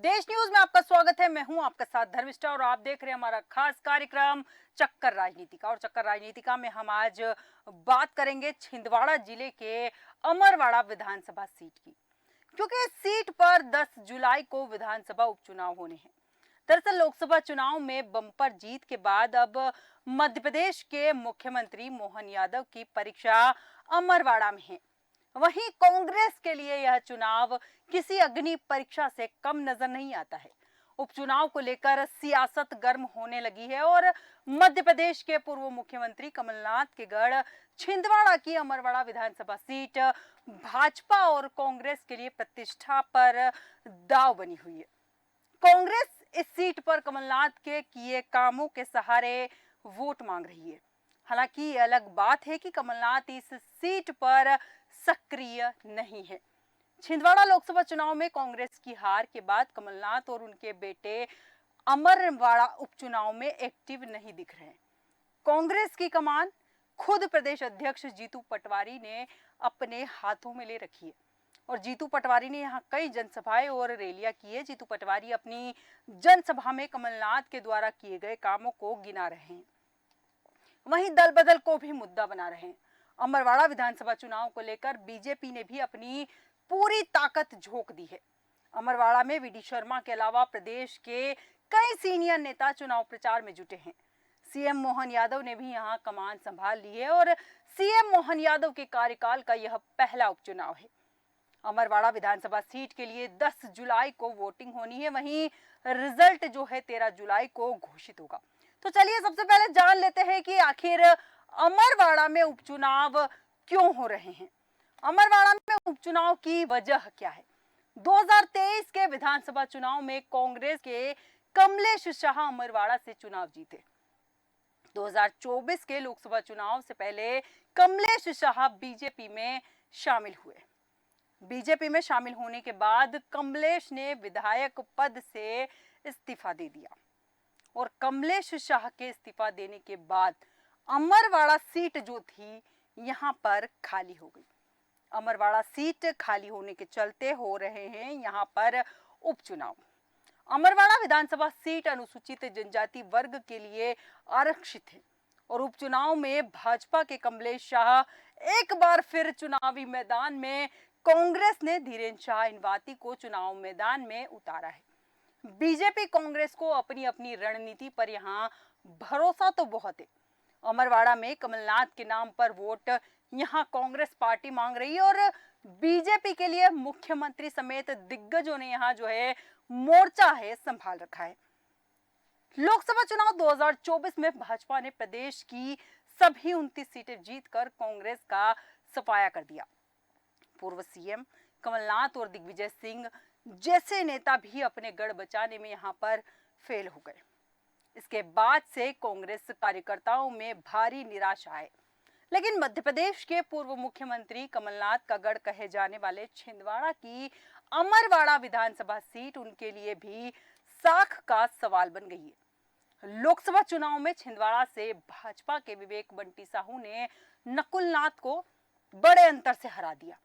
देश न्यूज में आपका स्वागत है। मैं हूं आपका साथ धर्मिष्ठा और आप देख रहे हैं हमारा खास कार्यक्रम चक्कर राजनीति का। और चक्कर राजनीति का में हम आज बात करेंगे छिंदवाड़ा जिले के अमरवाड़ा विधानसभा सीट की, क्योंकि इस सीट पर 10 जुलाई को विधानसभा उपचुनाव होने हैं। दरअसल लोकसभा चुनाव में बम्पर जीत के बाद अब मध्य प्रदेश के मुख्यमंत्री मोहन यादव की परीक्षा अमरवाड़ा में है। वहीं कांग्रेस के लिए यह चुनाव किसी अग्नि परीक्षा से कम नजर नहीं आता है। उपचुनाव को लेकर सियासत गर्म होने लगी है और मध्य प्रदेश के पूर्व मुख्यमंत्री कमलनाथ के गढ़ छिंदवाड़ा की अमरवाड़ा विधानसभा सीट भाजपा और कांग्रेस के लिए प्रतिष्ठा पर दांव बनी हुई है। कांग्रेस इस सीट पर कमलनाथ के किए कामों के सहारे वोट मांग रही है। हालांकि ये अलग बात है कि कमलनाथ इस सीट पर सक्रिय नहीं है। छिंदवाड़ा लोकसभा चुनाव में कांग्रेस की हार के बाद कमलनाथ और उनके बेटे अमरवाड़ा उपचुनाव में एक्टिव नहीं दिख रहे हैं। कांग्रेस की कमान खुद प्रदेश अध्यक्ष जीतू पटवारी ने अपने हाथों में ले रखी है और जीतू पटवारी ने यहाँ कई जनसभाएं और रैलियां की है। जीतू पटवारी अपनी जनसभा में कमलनाथ के द्वारा किए गए कामों को गिना रहे हैं, वहीं दल बदल को भी मुद्दा बना रहे हैं। अमरवाड़ा विधानसभा चुनाव को लेकर बीजेपी ने भी अपनी पूरी ताकत झोंक दी है। अमरवाड़ा में वीडी शर्मा के अलावा प्रदेश के कई सीनियर नेता चुनाव प्रचार में जुटे हैं। सीएम मोहन यादव ने भी यहां कमान संभाल ली है और सीएम मोहन यादव के कार्यकाल का यह पहला उपचुनाव है। अमरवाड़ा विधानसभा सीट के लिए 10 जुलाई को वोटिंग होनी है, वहीं रिजल्ट जो है 13 जुलाई को घोषित होगा। तो चलिए सबसे पहले जान लेते हैं कि आखिर अमरवाड़ा में उपचुनाव क्यों हो रहे हैं। अमरवाड़ा में उपचुनाव की वजह क्या है। 2023 के विधानसभा चुनाव में कांग्रेस के कमलेश शाह अमरवाड़ा से चुनाव जीते। 2024 के लोकसभा चुनाव से पहले कमलेश शाह बीजेपी में शामिल हुए। बीजेपी में शामिल होने के बाद कमलेश ने विधायक पद से इस्तीफा दे दिया और कमलेश शाह के इस्तीफा देने के बाद अमरवाड़ा सीट जो थी यहां पर खाली हो गई। अमरवाड़ा सीट खाली होने के चलते हो रहे हैं यहां पर उपचुनाव। अमरवाड़ा विधानसभा सीट अनुसूचित जनजाति वर्ग के लिए आरक्षित है और उपचुनाव में भाजपा के कमलेश शाह एक बार फिर चुनावी मैदान में कांग्रेस ने धीरेन्द्र शाह इनवाती को चुनाव मैदान में उतारा है। बीजेपी कांग्रेस को अपनी अपनी रणनीति पर यहां भरोसा तो बहुत है। अमरवाड़ा में कमलनाथ के नाम पर वोट यहां कांग्रेस पार्टी मांग रही है और बीजेपी के लिए मुख्यमंत्री समेत दिग्गजों ने यहां जो है मोर्चा है संभाल रखा है। लोकसभा चुनाव 2024 में भाजपा ने प्रदेश की सभी 29 सीटें जीतकर कांग्रेस का सफाया कर दिया। पूर्व सीएम कमलनाथ और दिग्विजय सिंह जैसे नेता भी अपने गढ़ बचाने में यहां पर फेल हो गए। इसके बाद से कांग्रेस कार्यकर्ताओं में भारी निराशा है। लेकिन मध्य प्रदेश के पूर्व मुख्यमंत्री कमलनाथ का गढ़ कहे जाने वाले छिंदवाड़ा की अमरवाड़ा विधानसभा सीट उनके लिए भी साख का सवाल बन गई है। लोकसभा चुनाव में छिंदवाड़ा से भाजपा के विवेक बंटी साहू ने नकुल नाथ को बड़े अंतर से हरा दिया।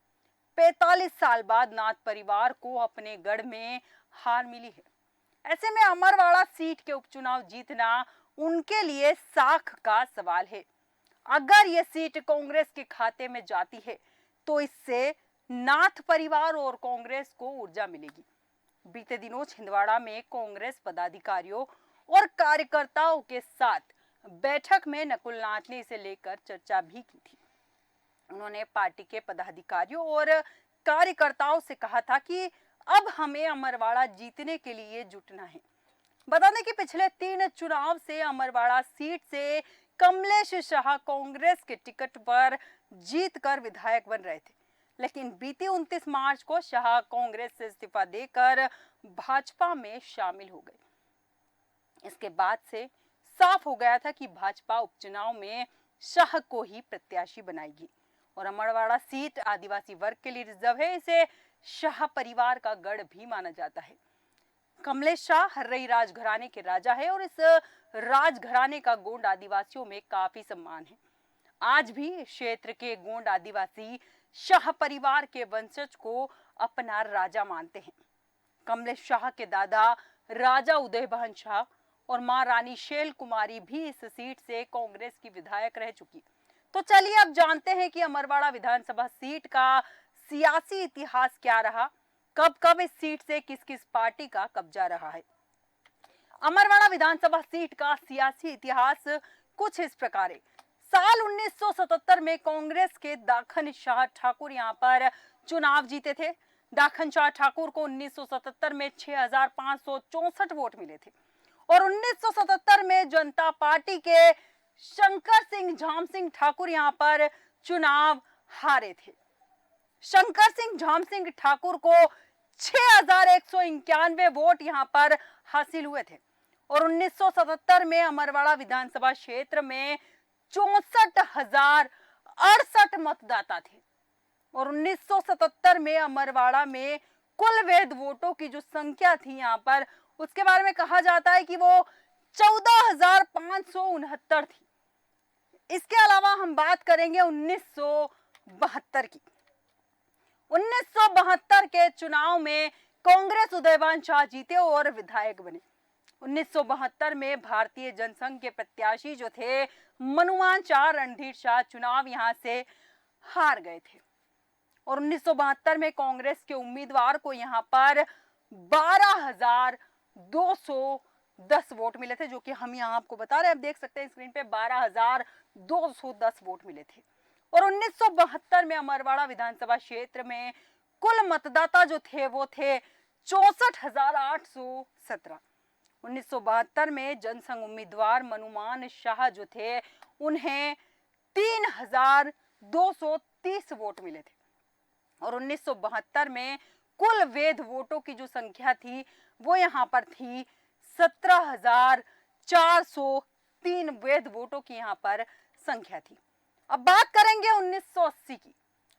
45 साल बाद नाथ परिवार को अपने गढ़ में हार मिली है। ऐसे में अमरवाड़ा सीट के उपचुनाव जीतना उनके लिए साख का सवाल है। अगर यह सीट कांग्रेस के खाते में जाती है तो इससे नाथ परिवार और कांग्रेस को ऊर्जा मिलेगी। बीते दिनों छिंदवाड़ा में कांग्रेस पदाधिकारियों और कार्यकर्ताओं के साथ बैठक में नकुल नाथ ने इसे लेकर चर्चा भी की थी। उन्होंने पार्टी के पदाधिकारियों और कार्यकर्ताओं से कहा था कि अब हमें अमरवाड़ा जीतने के लिए जुटना है। बता दें कि पिछले 3 चुनाव से अमरवाड़ा सीट से कमलेश शाह कांग्रेस के टिकट पर जीतकर विधायक बन रहे थे, लेकिन बीते 29 मार्च को शाह कांग्रेस से इस्तीफा देकर भाजपा में शामिल हो गए। इसके बाद से साफ हो गया था कि भाजपा उपचुनाव में शाह को ही प्रत्याशी बनाएगी और अमरवाड़ा सीट आदिवासी वर्ग के लिए रिजर्व है। इसे शाह परिवार का गढ़ भी माना जाता है। कमलेश शाह हर्रई राजघराने के राजा है और इस राजघराने का गोंड आदिवासियों में काफी सम्मान है। आज भी क्षेत्र के गोंड आदिवासी शाह परिवार के वंशज को अपना राजा मानते हैं। कमलेश शाह के दादा राजा उदयभान शाह और मां रानी शैल कुमारी भी इस सीट से कांग्रेस की विधायक रह चुकी। तो चलिए अब जानते हैं कि अमरवाड़ा विधानसभा सीट का सियासी इतिहास क्या रहा, कब कब इस सीट से किस किस पार्टी का कब्जा रहा है। अमरवाड़ा विधानसभा सीट का सियासी इतिहास कुछ इस प्रकार है। साल 1977 में कांग्रेस के दाखन शाह ठाकुर यहां पर चुनाव जीते थे। दाखन शाह ठाकुर को 1977 में 6564 वोट मिले थे और 1977 में जनता पार्टी के शंकर सिंह झाम सिंह ठाकुर यहां पर चुनाव हारे थे। शंकर सिंह झाम सिंह ठाकुर को 6191 वोट यहां पर हासिल हुए थे और 1977 में अमरवाड़ा विधानसभा क्षेत्र में 64,068 मतदाता थे और 1977 में अमरवाड़ा में कुल वैध वोटों की जो संख्या थी यहाँ पर, उसके बारे में कहा जाता है कि वो 14,569 थी। इसके अलावा हम बात करेंगे 1972 की। 1972 के चुनाव में कांग्रेस उदयभान शाह जीते और विधायक बने। 1972 में भारतीय जनसंघ के प्रत्याशी जो थे मनुमान शाह रणधीर शाह चुनाव यहां से हार गए थे और 1972 में कांग्रेस के उम्मीदवार को यहां पर 12,210 वोट मिले थे, जो कि हम यहां आपको बता रहे हैं, आप देख सकते हैं स्क्रीन पे 12,210 वोट मिले थे। और 1972 में अमरवाड़ा विधानसभा क्षेत्र में कुल मतदाता जो थे वो थे 64,817। 1972 में जनसंघ उम्मीदवार मनुमान शाह जो थे उन्हें 3,230 वोट मिले थे और 1972 में कुल वैध वोटों की जो संख्या थी वो यहां पर थी 17,403 वैध वोटों की यहां पर संख्या थी। अब बात करेंगे 1980 की।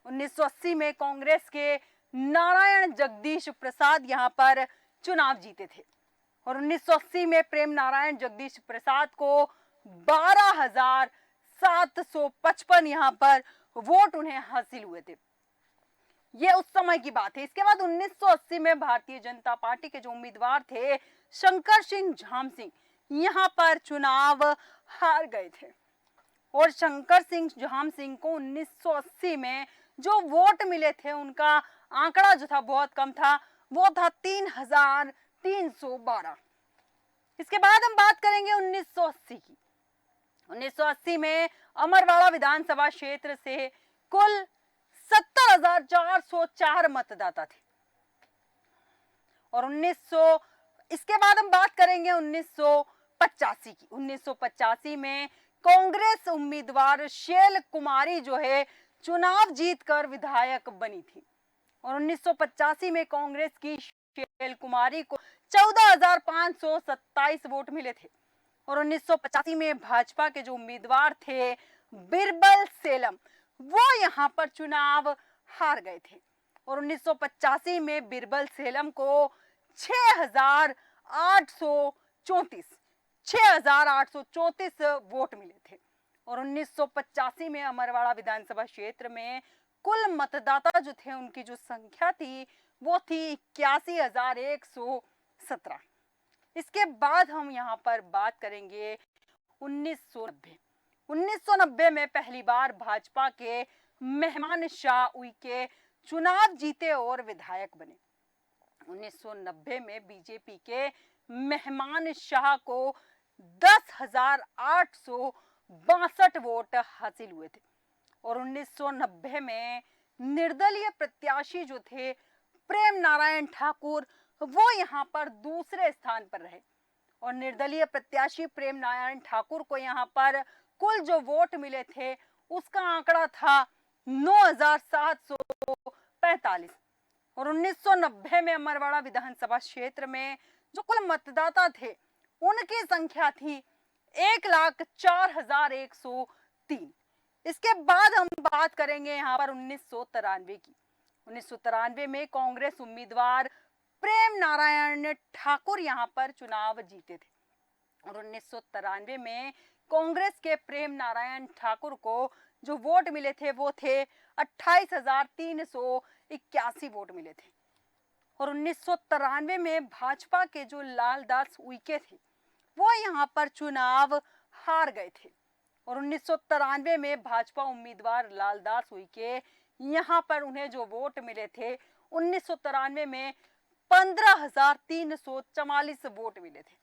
1980 में कांग्रेस के नारायण जगदीश प्रसाद यहां पर चुनाव जीते थे और 1980 में प्रेम नारायण जगदीश प्रसाद को 12,755 यहां पर वोट उन्हें हासिल हुए थे। ये उस समय की बात है। इसके बाद 1980 में भारतीय जनता पार्टी के जो उम्मीदवार थे शंकर सिंह झाम सिंह यहां पर चुनाव हार गए थे और शंकर सिंह झाम सिंह को 1980 में जो वोट मिले थे उनका आंकड़ा जो था बहुत कम था, वो था 3,312। इसके बाद हम बात करेंगे 1980 की। 1980 में अमरवाड़ा विधानसभा क्षेत्र से कुल 70,404 मतदाता थे और इसके बाद हम बात करेंगे 1985 की। 1985 में कांग्रेस उम्मीदवार शैल कुमारी जो है चुनाव जीतकर विधायक बनी थी और 1985 में कांग्रेस की शैल कुमारी को 14,527 वोट मिले थे और 1985 में भाजपा के जो उम्मीदवार थे बिरबल सेलम वो यहां पर चुनाव हार गए थे और 1985 में बिरबल सेलम को 6,834 वोट मिले थे और 1985 में अमरवाड़ा विधानसभा क्षेत्र में कुल मतदाता जो थे उनकी जो संख्या थी वो थी 81,117। इसके बाद हम यहाँ पर बात करेंगे 1990। 1990 में पहली बार भाजपा के मेहमान शाह उइके चुनाव जीते और विधायक बने। 1990 में बीजेपी के मेहमान शाह को 10,862 वोट हासिल हुए थे और 1990 में निर्दलीय प्रत्याशी जो थे प्रेम नारायण ठाकुर वो यहाँ पर दूसरे स्थान पर रहे और निर्दलीय प्रत्याशी प्रेम नारायण ठाकुर को यहाँ पर कुल जो वोट मिले थे उसका आंकड़ा था 9,745 और 1990 में अमरवाड़ा विधानसभा क्षेत्र में जो कुल मतदाता थे उनकी संख्या थी 1,04,103। इसके बाद हम बात करेंगे यहाँ पर 1993 की। 1993 में कांग्रेस उम्मीदवार प्रेम नारायण ठाकुर यहाँ पर चुनाव जीते थे और 1993 में कांग्रेस के प्रेम नारायण ठाकुर को जो वोट मिले थे वो थे 28,381 वोट मिले थे और 1993 में भाजपा के जो लालदास उइके थे वो यहाँ पर चुनाव हार गए थे। और 1993 में भाजपा उम्मीदवार लालदास उइके यहाँ पर उन्हें जो वोट मिले थे 1993 में 15,344 वोट मिले थे।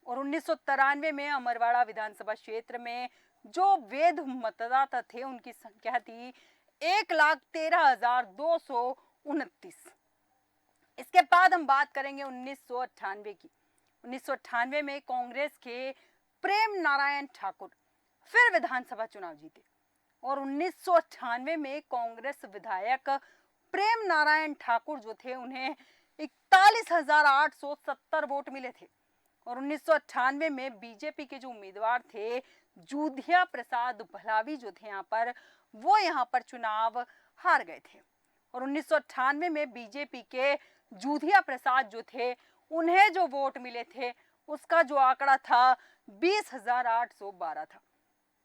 और 1993 में अमरवाड़ा विधानसभा क्षेत्र में जो वैध मतदाता थे उनकी संख्या थी 1,13,229। इसके बाद हम बात करेंगे 1998 की। 1998 में कांग्रेस के प्रेम नारायण ठाकुर फिर विधानसभा चुनाव जीते और 1998 में कांग्रेस विधायक प्रेम नारायण ठाकुर जो थे उन्हें 41,870 वोट मिले थे। और 1998 में बीजेपी के जो उम्मीदवार थे जूधिया प्रसाद भलावी जो थे यहाँ पर वो यहाँ पर चुनाव हार गए थे। और 1998 में बीजेपी के जूधिया प्रसाद जो थे उन्हें जो वोट मिले थे उसका जो आंकड़ा था 20,812 था।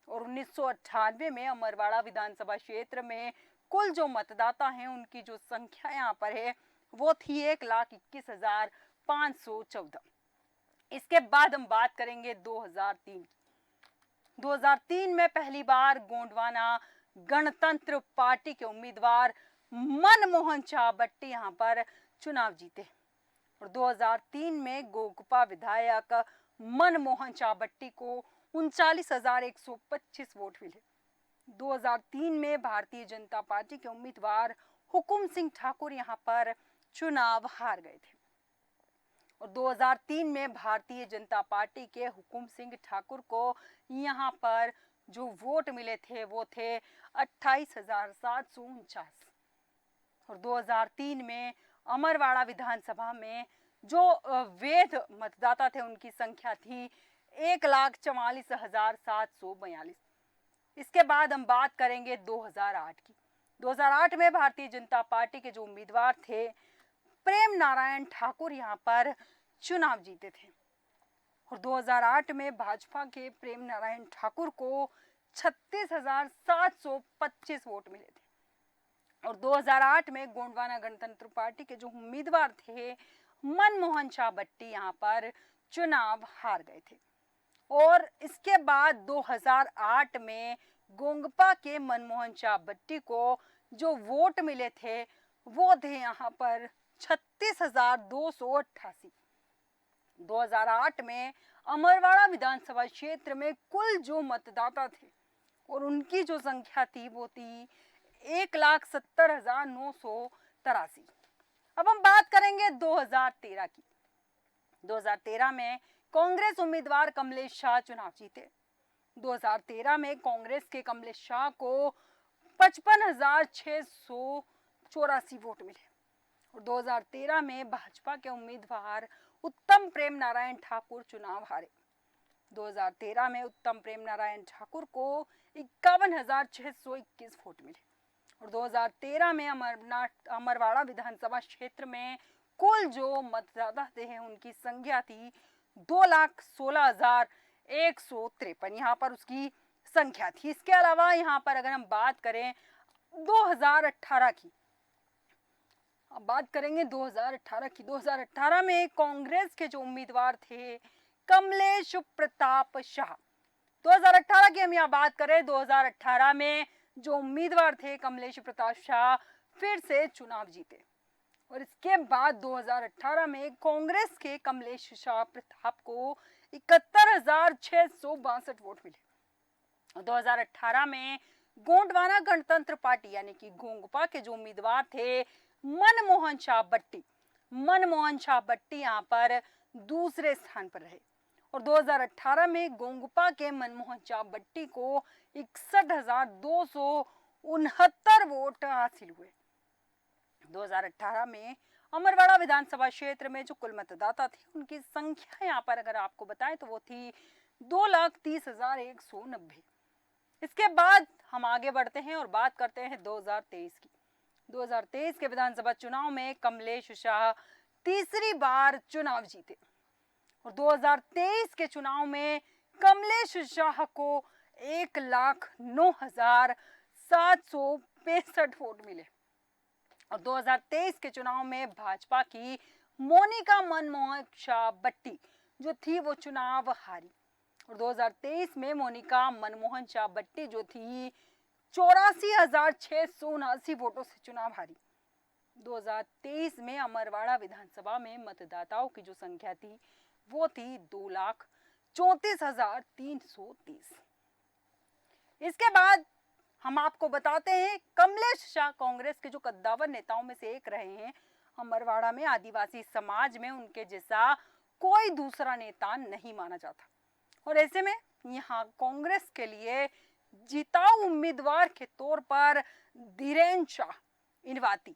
और 1998 में अमरवाड़ा विधानसभा क्षेत्र में कुल जो मतदाता हैं उनकी जो संख्या यहाँ पर है वो थी 1,21,514। इसके बाद हम बात करेंगे 2003 की। 2003 में पहली बार गोंडवाना गणतंत्र पार्टी के उम्मीदवार मनमोहन चाबट्टी यहाँ पर चुनाव जीते। और 2003 में गोगपा विधायक मनमोहन चाबट्टी को 39,125 वोट मिले। 2003 में भारतीय जनता पार्टी के उम्मीदवार हुकुम सिंह ठाकुर यहाँ पर चुनाव हार गए थे। और 2003 में भारतीय जनता पार्टी के हुकुम सिंह ठाकुर को यहाँ पर जो वोट मिले थे वो थे 28,749। और 2003 में अमरवाड़ा विधानसभा में जो वैध मतदाता थे उनकी संख्या थी 1,44,742। इसके बाद हम बात करेंगे 2008 की। 2008 में भारतीय जनता पार्टी के जो उम्मीदवार थे प्रेम नारायण ठाकुर यहाँ पर चुनाव जीते थे। और 2008 में भाजपा के प्रेम नारायण ठाकुर को 36,725 वोट मिले थे। और 2008 में गोंडवाना गणतंत्र पार्टी के जो उम्मीदवार थे मनमोहन चाबट्टी यहाँ पर चुनाव हार गए थे। और इसके बाद 2008 में गोंगपा के मनमोहन चाबट्टी को जो वोट मिले थे वो थे यहाँ पर 36,288। 2008 में अमरवाड़ा विधानसभा क्षेत्र में कुल जो मतदाता थे और उनकी जो संख्या थी वो थी 1,70,983। अब हम बात करेंगे 2013 की। 2013 में कांग्रेस उम्मीदवार कमलेश शाह चुनाव जीते। 2013 में कांग्रेस के कमलेश शाह को 55,684 वोट मिले। और 2013 में भाजपा के उम्मीदवार उत्तम प्रेम नारायण ठाकुर चुनाव हारे। 2013 में उत्तम प्रेम नारायण ठाकुर को 51,621 वोट मिले। और 2013 में अमरवाड़ा विधानसभा क्षेत्र में कुल जो मतदाता थे उनकी संख्या थी 2,16,153। यहाँ पर उसकी संख्या थी। इसके अलावा यहाँ पर अगर हम बात करें 2018 की, अब बात करेंगे 2018 की। 2018 में कांग्रेस के जो उम्मीदवार थे कमलेश प्रताप शाह। 2018 की हम यहाँ बात करें 2018 में जो उम्मीदवार थे कमलेश प्रताप शाह फिर से चुनाव जीते। और इसके बाद 2018 में कांग्रेस के कमलेश शाह प्रताप को 71,662 वोट मिले। और 2018 में गोंडवाना गणतंत्र पार्टी यानी कि गोंगपा के जो उम्मीदवार थे मनमोहन चाबट्टी यहाँ पर दूसरे स्थान पर रहे। और 2018 में गोंगपा के मनमोहन चाबट्टी को 61,269 वोट हासिल हुए। 2018 में अमरवाड़ा विधानसभा क्षेत्र में जो कुल मतदाता थे उनकी संख्या यहाँ पर अगर आपको बताएं तो वो थी 2,30,190। इसके बाद हम आगे बढ़ते हैं और बात करते हैं 2023 की। 2023 के विधानसभा चुनाव में कमलेश शाह तीसरी बार चुनाव जीते। और 2023 के चुनाव में कमलेश शाह को 1,09,765 वोट मिले। और 2023 के चुनाव में भाजपा की मोनिका मनमोहन शाह बट्टी जो थी वो चुनाव हारी। और 2023 में मोनिका मनमोहन शाह बट्टी जो थी 84,679 वोटों से चुनाव हारी। 2023 में अमरवाड़ा विधानसभा में मतदाताओं की जो संख्या थी वो थी 2,34,330। इसके बाद हम आपको बताते हैं कमलेश शाह कांग्रेस के जो कद्दावर नेताओं में से एक रहे हैं। अमरवाड़ा में आदिवासी समाज में उनके जैसा कोई दूसरा नेता नहीं माना जाता और ऐसे में यहाँ कांग्रेस के लिए जिताऊ उम्मीदवार के तौर पर धीरेन्द्र शाह इनवाती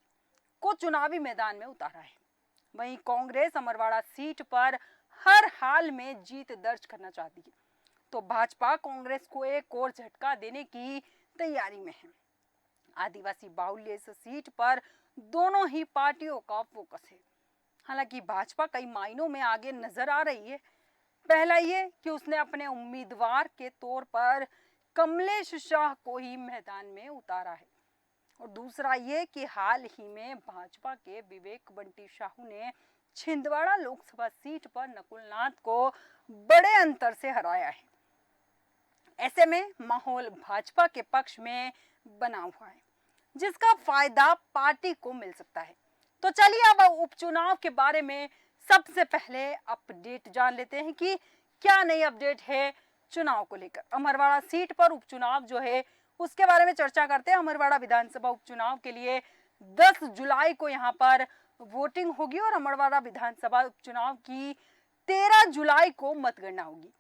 को चुनावी मैदान में उतारा है। वहीं कांग्रेस अमरवाड़ा सीट पर हर हाल में जीत दर्ज करना चाहती है, तो भाजपा कांग्रेस को एक और झटका देने की तैयारी में है। आदिवासी बाहुल्य इस सीट पर दोनों ही पार्टियों का फोकस है। हालांकि भाजपा कई मायनों में आगे नजर आ रही है। पहला ये कि उसने अपने उम्मीदवार के तौर पर कमलेश शाह को ही मैदान में उतारा है और दूसरा ये कि हाल ही में भाजपा के विवेक बंटी साहू ने छिंदवाड़ा लोकसभा सीट पर नकुल नाथ को बड़े अंतर से हराया है। ऐसे में माहौल भाजपा के पक्ष में बना हुआ है जिसका फायदा पार्टी को मिल सकता है। तो चलिए अब उपचुनाव के बारे में सबसे पहले अपडेट जान लेते हैं कि क्या नई अपडेट है चुनाव को लेकर। अमरवाड़ा सीट पर उपचुनाव जो है उसके बारे में चर्चा करते हैं। अमरवाड़ा विधानसभा उपचुनाव के लिए 10 जुलाई को यहाँ पर वोटिंग होगी और अमरवाड़ा विधानसभा उपचुनाव की 13 जुलाई को मतगणना होगी।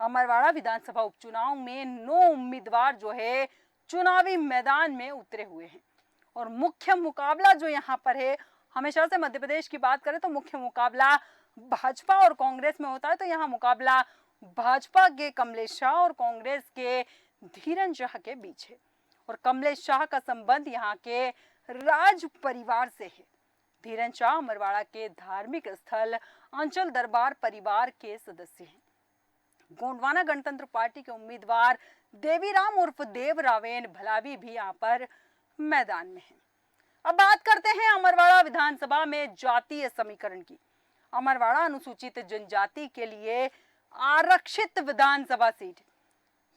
अमरवाड़ा विधानसभा उपचुनाव में 9 उम्मीदवार जो है चुनावी मैदान में उतरे हुए हैं और मुख्य मुकाबला जो यहाँ पर है, हमेशा से मध्य प्रदेश की बात करें तो मुख्य मुकाबला भाजपा और कांग्रेस में होता है, तो यहाँ मुकाबला भाजपा के कमलेश शाह और कांग्रेस के धीरेन्द्र शाह के बीच है और कमलेश शाह का संबंध यहाँ के राज परिवार से है। धीरेन्द्र शाह अमरवाड़ा के धार्मिक स्थल अंचल दरबार परिवार के सदस्य हैं। गोंडवाना गणतंत्र पार्टी के उम्मीदवार देवीराम उर्फ देव रावेन भलावी भी यहाँ पर मैदान में है। अब बात करते हैं अमरवाड़ा विधानसभा में जातीय समीकरण की। अमरवाड़ा अनुसूचित जनजाति के लिए आरक्षित विधानसभा सीट।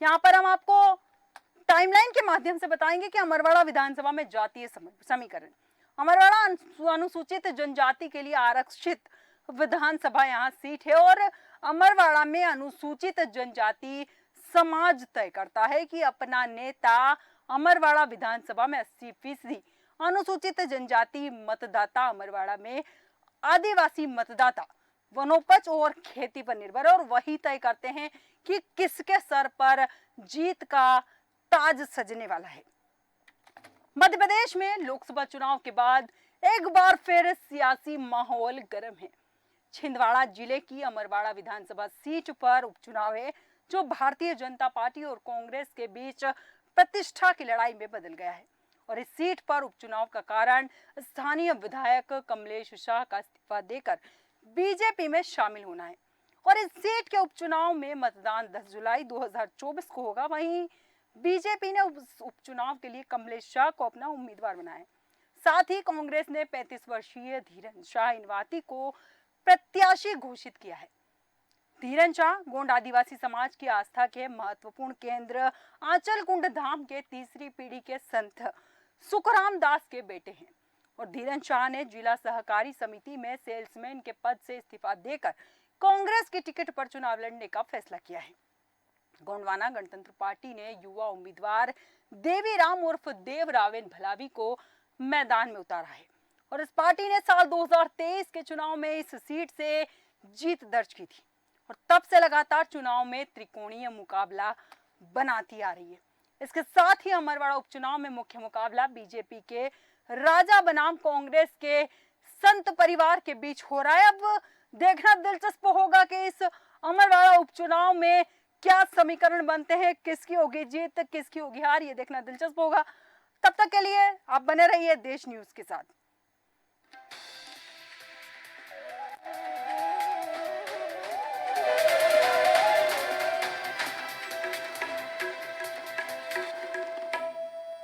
यहाँ पर हम आपको टाइमलाइन के माध्यम से बताएंगे कि अमरवाड़ा विधानसभा में जातीय समीकरण। अमरवाड़ा अनुसूचित जनजाति के लिए आरक्षित विधानसभा यहाँ सीट है और अमरवाड़ा में अनुसूचित जनजाति समाज तय करता है कि अपना नेता अमरवाड़ा विधानसभा में 80% अनुसूचित जनजाति मतदाता अमरवाड़ा में आदिवासी मतदाता वनोपज और खेती पर निर्भर है और वही तय करते हैं कि किसके सर पर जीत का ताज सजने वाला है। मध्य प्रदेश में लोकसभा चुनाव के बाद एक बार फिर सियासी माहौल गर्म है। छिंदवाड़ा जिले की अमरवाड़ा विधानसभा सीट पर उपचुनाव है जो भारतीय जनता पार्टी और कांग्रेस के बीच प्रतिष्ठा की लड़ाई में बदल गया है और इस सीट पर उपचुनाव का कारण स्थानीय विधायक कमलेश शाह का इस्तीफा देकर बीजेपी में शामिल होना है और इस सीट के उपचुनाव में मतदान 10 जुलाई 2024 को होगा। वहीं बीजेपी ने उपचुनाव के लिए कमलेश शाह को अपना उम्मीदवार बनाया है। साथ ही कांग्रेस ने 35 वर्षीय धीरेन्द्र शाह इनवाती को प्रत्याशी घोषित किया है। धीरेन्द्र शाह गोंड आदिवासी समाज की आस्था के महत्वपूर्ण केंद्र आंचलकुंड धाम के तीसरी पीढ़ी के संत सुखराम दास के बेटे हैं और धीरेन्द्र शाह ने जिला सहकारी समिति में सेल्समैन के पद से इस्तीफा देकर कांग्रेस की टिकट पर चुनाव लड़ने का फैसला किया है। गोंडवाना गणतंत्र पार्टी ने युवा उम्मीदवार देवीराम उर्फ देव रावेन भलावी को मैदान में उतारा है और इस पार्टी ने साल 2023 के चुनाव में इस सीट से जीत दर्ज की थी और तब से लगातार चुनाव में त्रिकोणीय मुकाबला बनाती आ रही है। इसके साथ ही अमरवाड़ा उपचुनाव में मुख्य मुकाबला बीजेपी के राजा बनाम कांग्रेस के संत परिवार के बीच हो रहा है। अब देखना दिलचस्प होगा कि इस अमरवाड़ा उपचुनाव में क्या समीकरण बनते हैं, किसकी होगी जीत, किसकी होगी हार, ये देखना दिलचस्प होगा। तब तक के लिए आप बने रहिए देश न्यूज के साथ।